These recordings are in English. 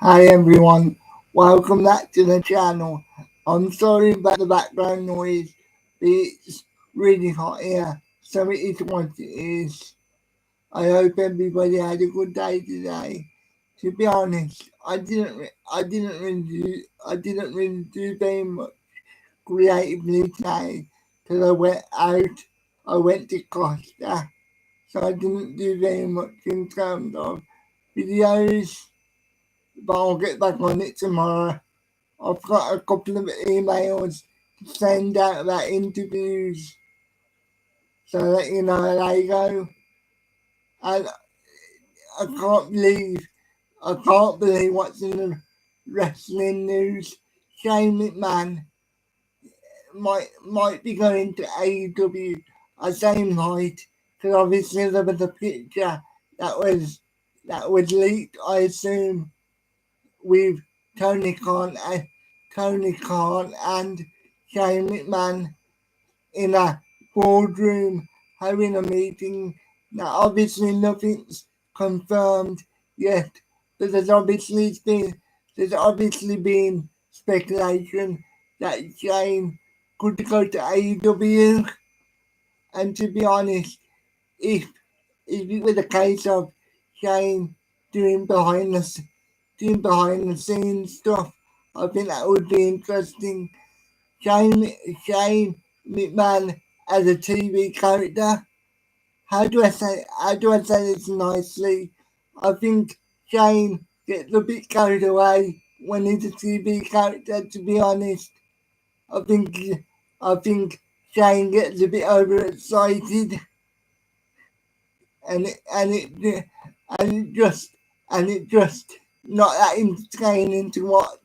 Hi everyone, welcome back to the channel. I'm sorry about the background noise, but it's really hot here, so it is what it is. I hope everybody had a good day today. To be honest, I didn't really do very much creatively today because I went out. I went to Costa, so I didn't do very much in terms of videos, but I'll get back on it tomorrow. I've got a couple of emails to send out about interviews, so that you know how they go. And I can't believe, I can't believe what's in the wrestling news. Shane McMahon might be going to AEW. I say might, because obviously there was a picture that was that was leaked. I assume with Tony Khan, Tony Khan and Shane McMahon in a boardroom having a meeting. Now, obviously, nothing's confirmed yet, but there's obviously been speculation that Shane could go to AEW. And to be honest, if if it was a case of Shane doing behind the doing behind the scenes stuff, I think that would be interesting. Shane Shane McMahon as a TV character. How do I say this nicely? I think Shane gets a bit carried away when he's a TV character. To be honest, I think I think Shane gets a bit overexcited, and it, and it and it just and it just not that entertaining to watch.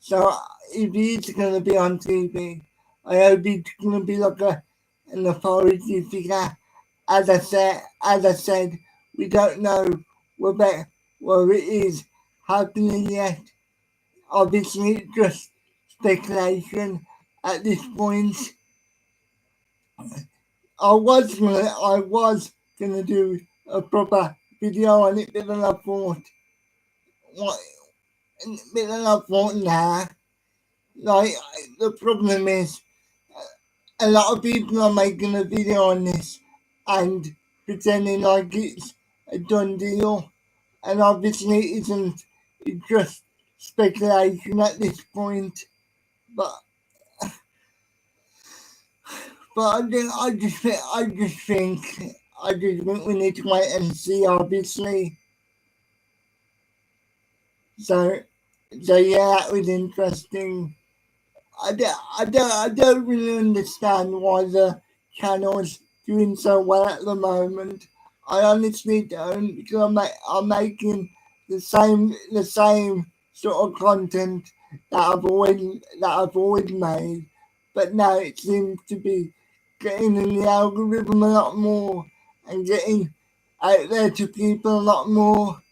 So if he's gonna be on TV, I hope he's gonna be like an authority figure. As I said, we don't know whether whether it is happening yet. Obviously, it's just speculation at this point. I was gonna do a proper video on it, but then I thought, what? But then I thought, nah. Like the problem is, a lot of people are making a video on this and pretending like it's a done deal, and obviously it isn't. It's just speculation at this point. But I just think we need to wait and see. Obviously, so yeah, that was interesting. I don't really understand why the channel's doing so well at the moment. I honestly don't, because I'm making the same sort of content that I've always made, but now it seems to be getting in the algorithm a lot more and getting out there to people a lot more.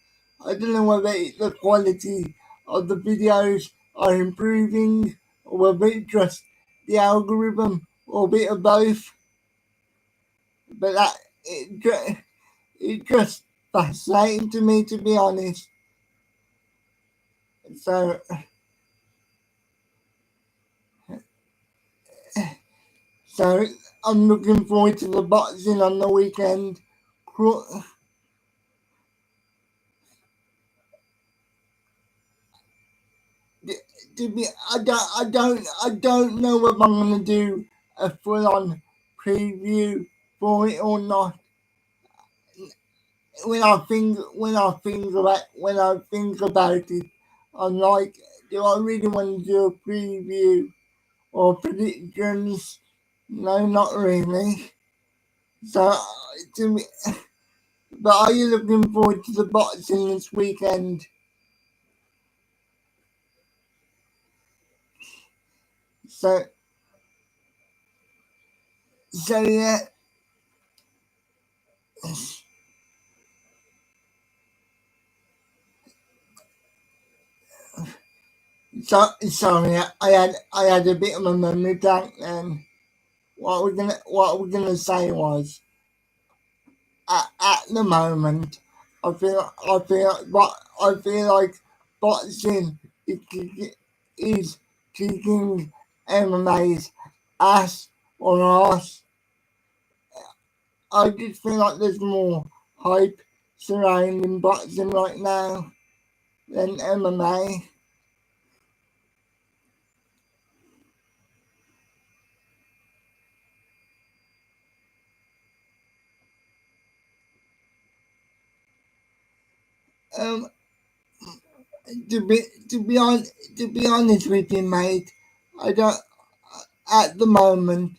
I don't know whether the quality of the videos are improving or whether it's just the algorithm or a bit of both. But it's just fascinating to me, to be honest. So so I'm looking forward to the boxing on the weekend. To be, I don't know if I'm gonna do a full on preview for it or not. When I think about it, I'm like, do I really want to do a preview or predictions? No, not really. So to me, but are you looking forward to the boxing this weekend? So yeah. Sorry, I had a bit of a memory blank then. What we're gonna say was at the moment I feel like boxing is kicking MMA's ass on ass. I just feel like there's more hype surrounding boxing right now than MMA. Um, to be honest with you, mate, I don't. At the moment,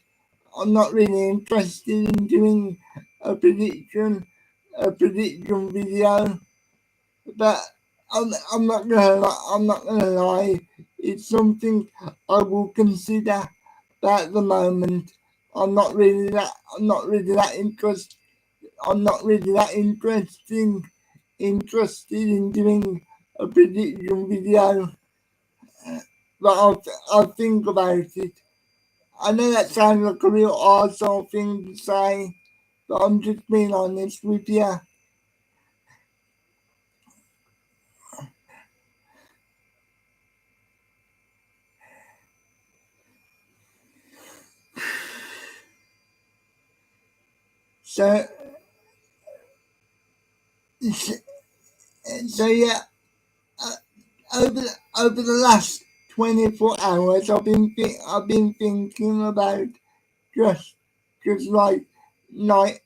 I'm not really interested in doing a prediction, a prediction video. But I'm not gonna lie. It's something I will consider. But at the moment, I'm not really that interested. I'm not really that interested in doing a prediction video. But I'll think about it. I know that sounds like a real arsehole thing to say, but I'm just being honest with you. So, so yeah, uh, over the last 24 hours, I've been thinking about just just like like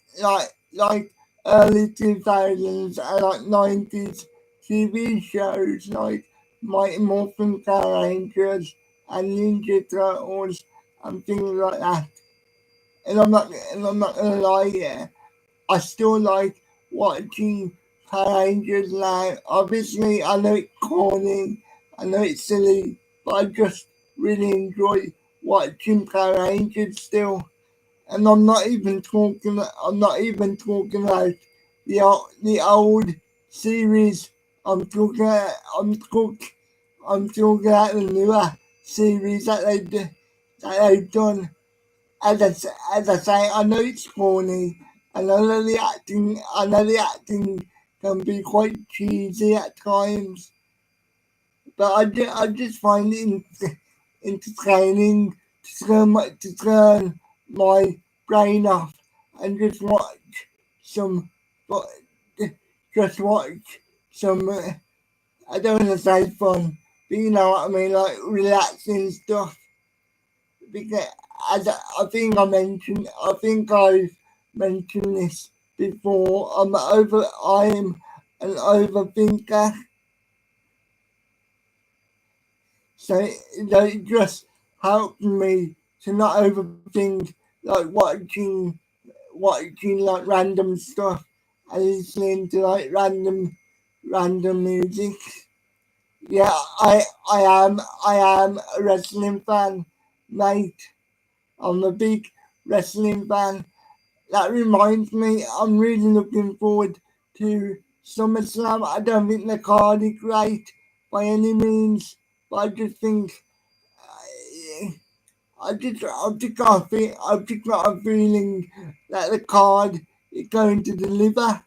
early 2000s and like 90s TV shows like Mighty Morphin Power Rangers and Ninja Turtles and things like that. And I'm not gonna lie, yeah, I still like watching Power Rangers now. Obviously, I know it's corny, I know it's silly, but I just really enjoy watching Power Rangers still. And I'm not even talking about the old series. I'm talking about the newer series that they've done. As I say, I know it's corny. I know the acting can be quite cheesy at times, but I just find it entertaining to turn my brain off and some, but just watch some. I don't want to say fun, but you know what I mean, like relaxing stuff. Because I think I think I've mentioned this before. I'm an overthinker, so it just helps me to not overthink, like watching like random stuff and listening to like random music. Yeah, I am a wrestling fan, mate. I'm a big wrestling fan. That reminds me, I'm really looking forward to SummerSlam. I don't think the card is great by any means, but I just think I've just got a feeling that the card is going to deliver.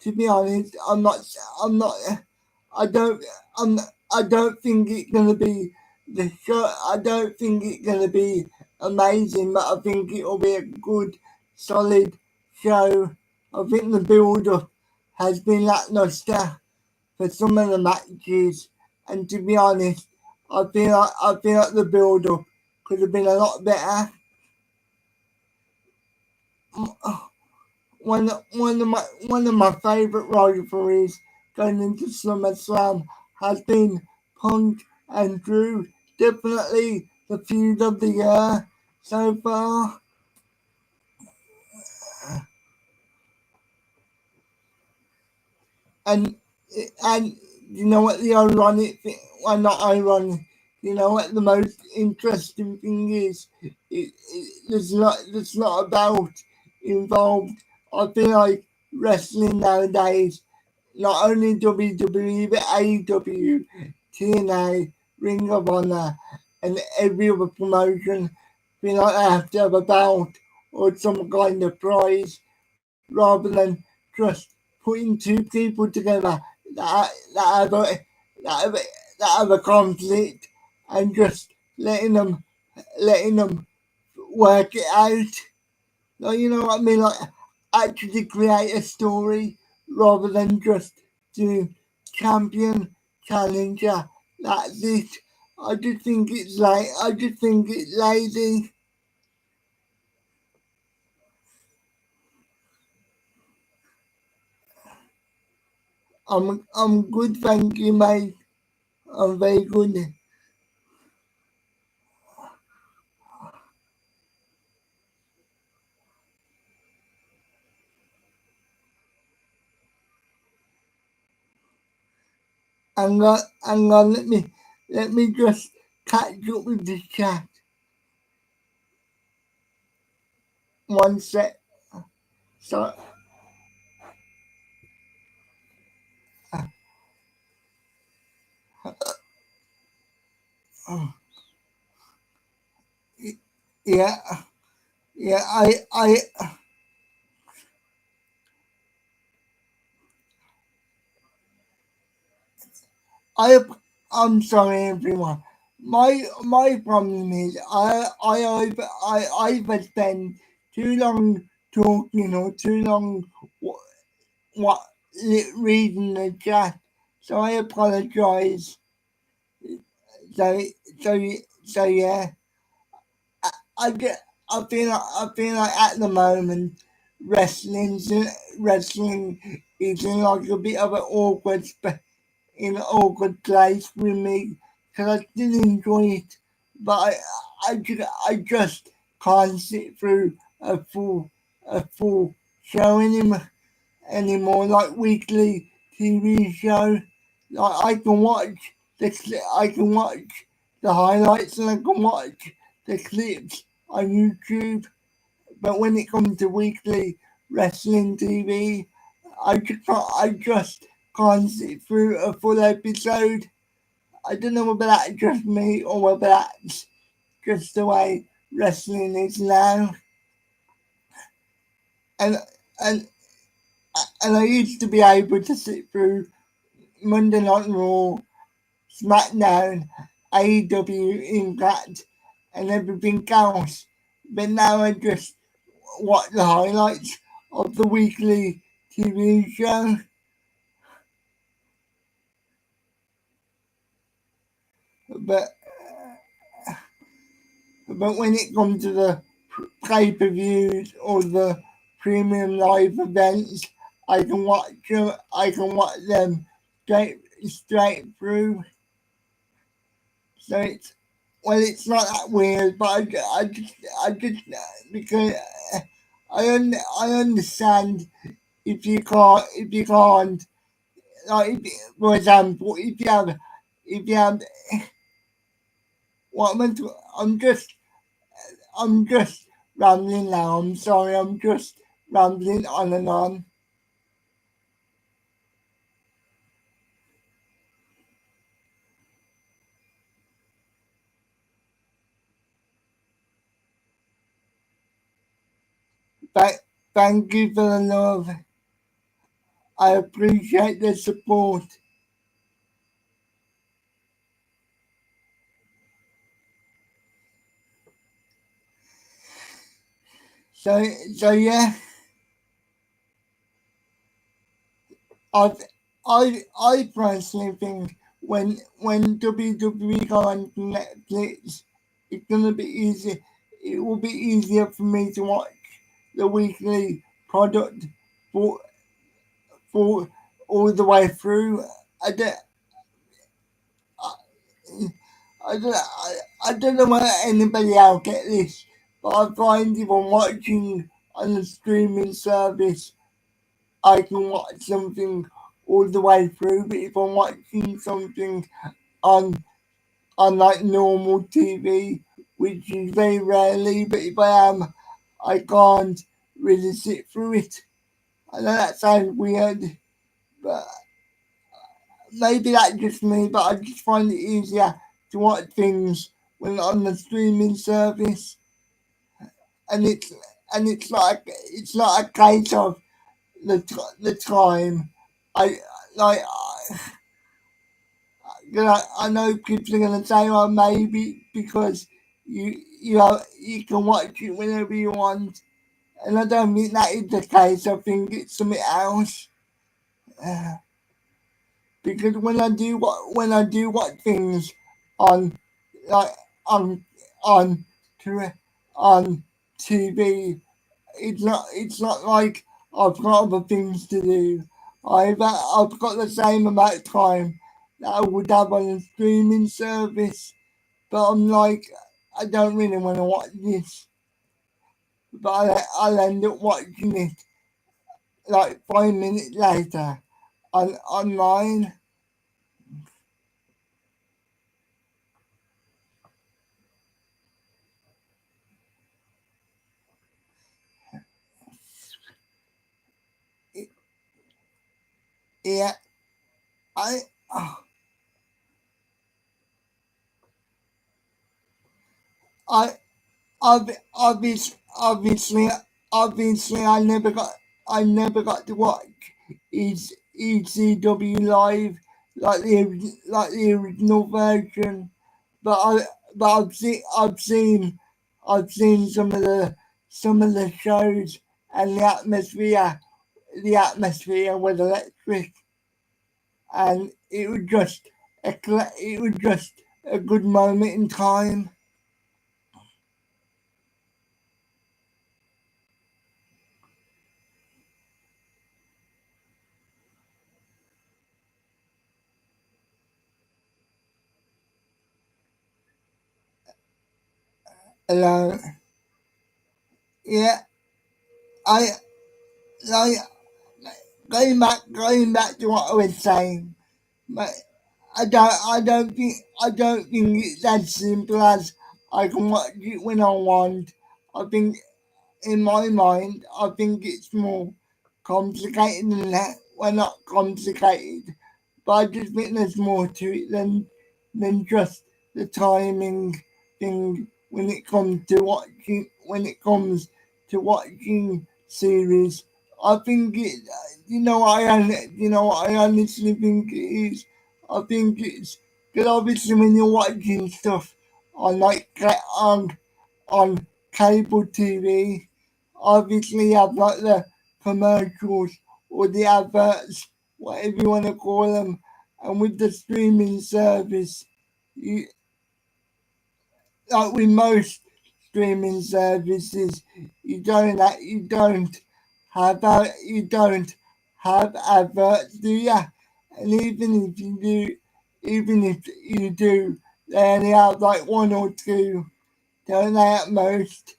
To be honest, I'm not, I don't, I'm, I don't think it's gonna be the show. I don't think it's gonna be amazing, but I think it'll be a good, solid show. I think the build up has been lackluster for some of the matches, and to be honest, I feel like the build up could have been a lot better. One of my favourite rivalries going into SummerSlam has been Punk and Drew. Definitely the feud of the year so far. And and you know what the ironic thing? Well, not ironic. You know what the most interesting thing is? There's not about involved. I feel like wrestling nowadays, not only WWE but AEW, TNA, Ring of Honor, and every other promotion feel like they have to have a belt or some kind of prize rather than just putting two people together that have that have, that have a conflict and just letting them work it out. Like, you know what I mean? Like, actually create a story rather than just do champion, challenger. That's it. I just think it's like, I just think it's lazy. I'm good, thank you, mate. I'm very good. Hang on, let me just catch up with the chat. One sec. So, yeah, yeah, I, I'm sorry, everyone. My problem is I either spend too long talking or too long what, what reading the chat. So I apologise. So so so yeah. I get. I feel like at the moment wrestling's wrestling is in like a bit of an in an awkward place with me because I still enjoy it, but I just can't sit through a full show anymore like weekly TV show. Like I can watch the highlights and I can watch the clips on YouTube, but when it comes to weekly wrestling TV, I just can't sit through a full episode. I don't know whether that's just me or whether that's just the way wrestling is now. And and and I used to be able to sit through Monday Night Raw, SmackDown, AEW Impact, and everything else. But now I just watch the highlights of the weekly TV show. But but when it comes to the pay per views or the premium live events, I can watch them straight through. So it's well, it's not that weird, but I just because I understand if you can't like for example if you have what am I do- I'm just rambling now. I'm sorry. I'm just rambling on and on. But thank you for the love. I appreciate the support. So so yeah, I I personally think when WWE go on Netflix, it's gonna be easy. It will be easier for me to watch the weekly product for for all the way through. I don't I don't know whether anybody else get this, but I find if I'm watching on a streaming service, I can watch something all the way through. But if I'm watching something on like normal TV, which is very rarely, but if I am, I can't really sit through it. I know that sounds weird, but maybe that's just me. But I just find it easier to watch things when on the streaming service, and it's like a case of the time. I like I know people are gonna say, "Oh, maybe because you can watch it whenever you want," and I don't think that is the case. I think it's something else. Uh, because when I do watch things on like on on tele- on TV, it's not like I've got other things to do. I've got the same amount of time that I would have on a streaming service, but I'm like, I don't really want to watch this, but I'll end up watching it like 5 minutes later online. Yeah, I I obviously I never got to watch ECW live like the original version, but I've seen some of the shows, and the atmosphere was electric, and it was just a good moment in time. Hello, yeah, I like going back to what I was saying, but I don't think it's as simple as I can watch it when I want. I think in my mind, I think it's more complicated than that. Well, not complicated, but I just think there's more to it than just the timing thing when it comes to watching series. I think it. You know what I honestly think it is. I think it's because obviously when you're watching stuff on on cable TV, obviously you have like the commercials or the adverts, whatever you want to call them, and with the streaming service, you like with most streaming services, you don't have adverts, do you? And even if you do, they only have like one or two, don't they, at most?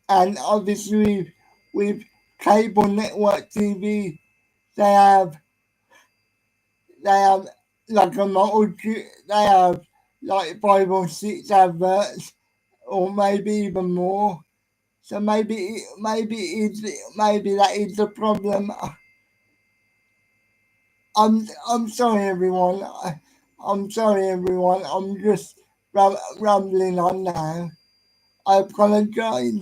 And obviously with cable network TV, they have they have like a multitude. They have like 5 or 6 adverts, or maybe even more. So maybe that is the problem. I'm sorry, everyone. I'm sorry, everyone. I'm just rambling on now. I apologise.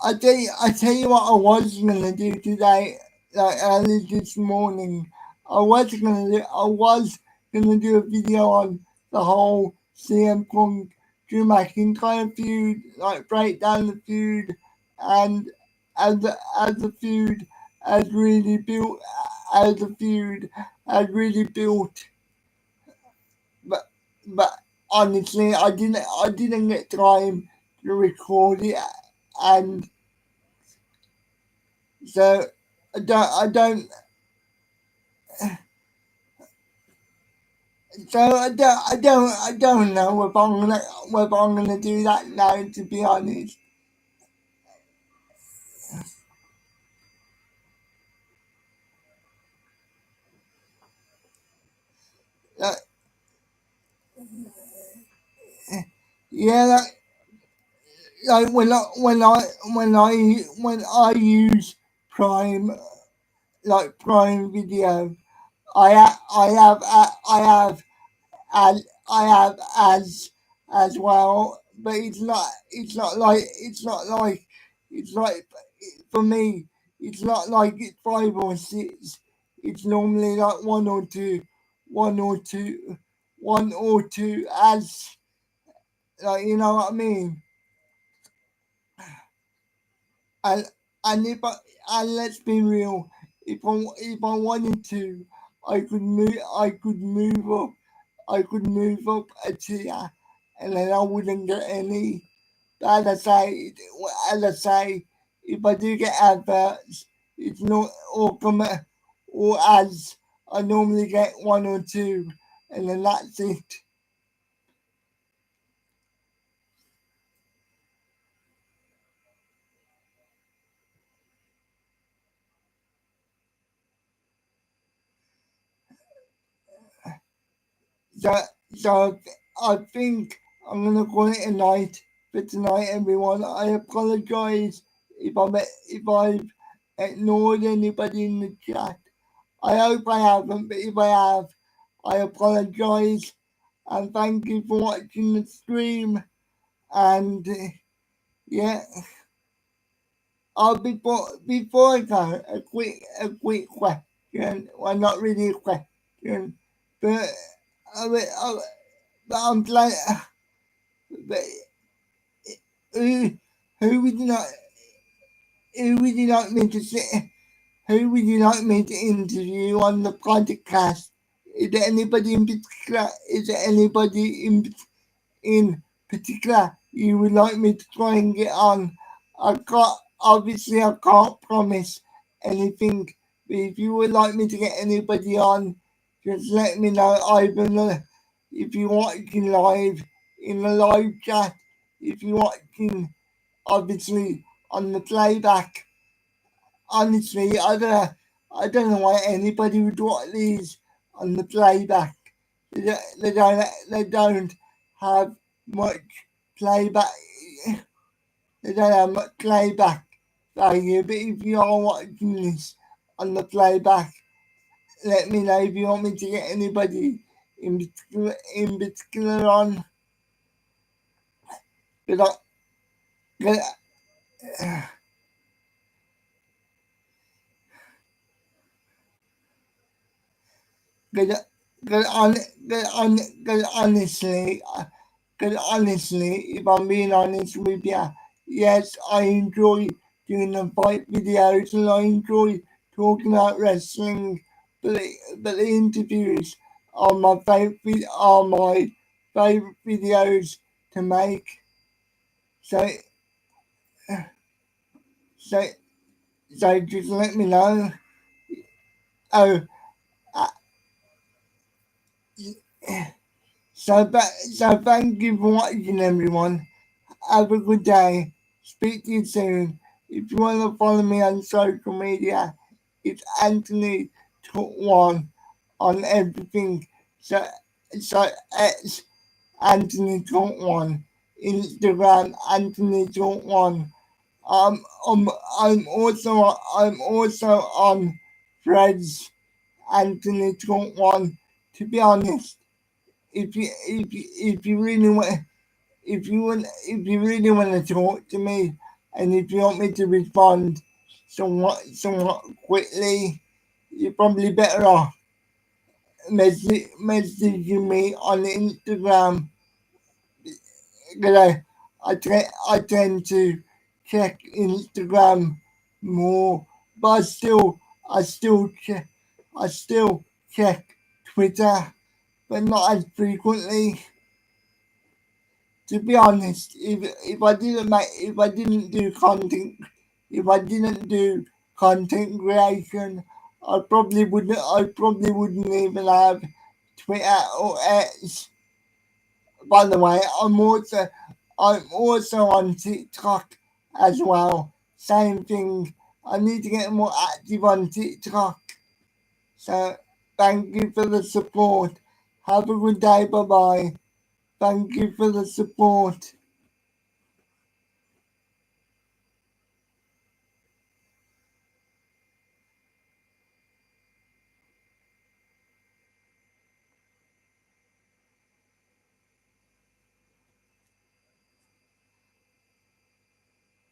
I tell you what I was gonna do today, like early this morning. I was gonna do a video on the whole CM Punk Drew McIntyre feud, like break down the feud, and as the feud has really built, as the feud has really built, but but honestly, I didn't get time to record it, and so I don't know if I'm gonna do that now. To be honest, like, yeah, when I use Prime, like Prime Video, I have and I have ads as well. but it's like for me, it's not like it's 5 or 6. It's normally like one or two, one or two as like you know what I mean. And and if I and let's be real, if I wanted to, I could move up a tier, and then I wouldn't get any. But as I say, if I do get adverts, it's not all come or as I normally get one or two, and then that's it. So, so I think I'm gonna call it a night for tonight, everyone. I apologise if I've ignored anybody in the chat. I hope I haven't, but if I have, I apologise. And thank you for watching the stream. And yeah, before I go, a quick question. Well, not really a question, but I, mean, but I'm like, but who who would you like who would you like me to sit? Who would you like me to interview on the podcast? Is there anybody in particular? Is there anybody in particular you would like me to try and get on? I can't promise anything, but if you would like me to get anybody on, just let me know. Either if you're watching live in the live chat, if you're watching obviously on the playback. Honestly, I don't know why anybody would watch these on the playback. They don't have much playback. They don't have much playback value. But if you are watching this on the playback, let me know if you want me to get anybody in particular on. But I, Cause, cause honestly, if I'm being honest with you, yes, I enjoy doing the fight videos and I enjoy talking about wrestling, but the interviews are my favorite videos to make. So, so, so just let me know. Oh, uh, so thank you for watching, everyone. Have a good day. Speak to you soon. If you want to follow me on social media, it's Anthony Talk One on everything. So it's Anthony Talk One. Instagram Anthony Talk One. Um, um, I'm also on Threads Anthony Talk One. To be honest, if you really want if you really want to talk to me and if you want me to respond somewhat quickly, you're probably better off messaging me on Instagram because I tend to check Instagram more, but I still check Twitter, but not as frequently. To be honest, if I didn't do if I didn't do content creation, I probably wouldn't even have Twitter or X. By the way, I'm also on TikTok as well. Same thing. I need to get more active on TikTok. So thank you for the support. Have a good day. Bye bye. Thank you for the support.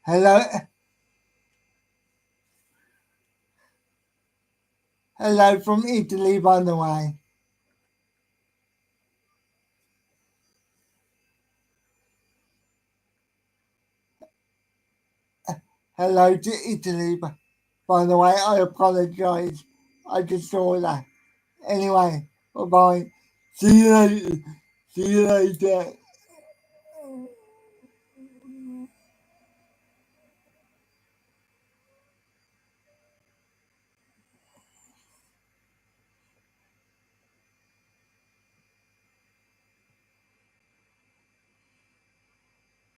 Hello, hello from Italy, by the way. Hello to Italy, by the way. I apologise. I just saw that. Anyway, bye bye. See you later. See you later.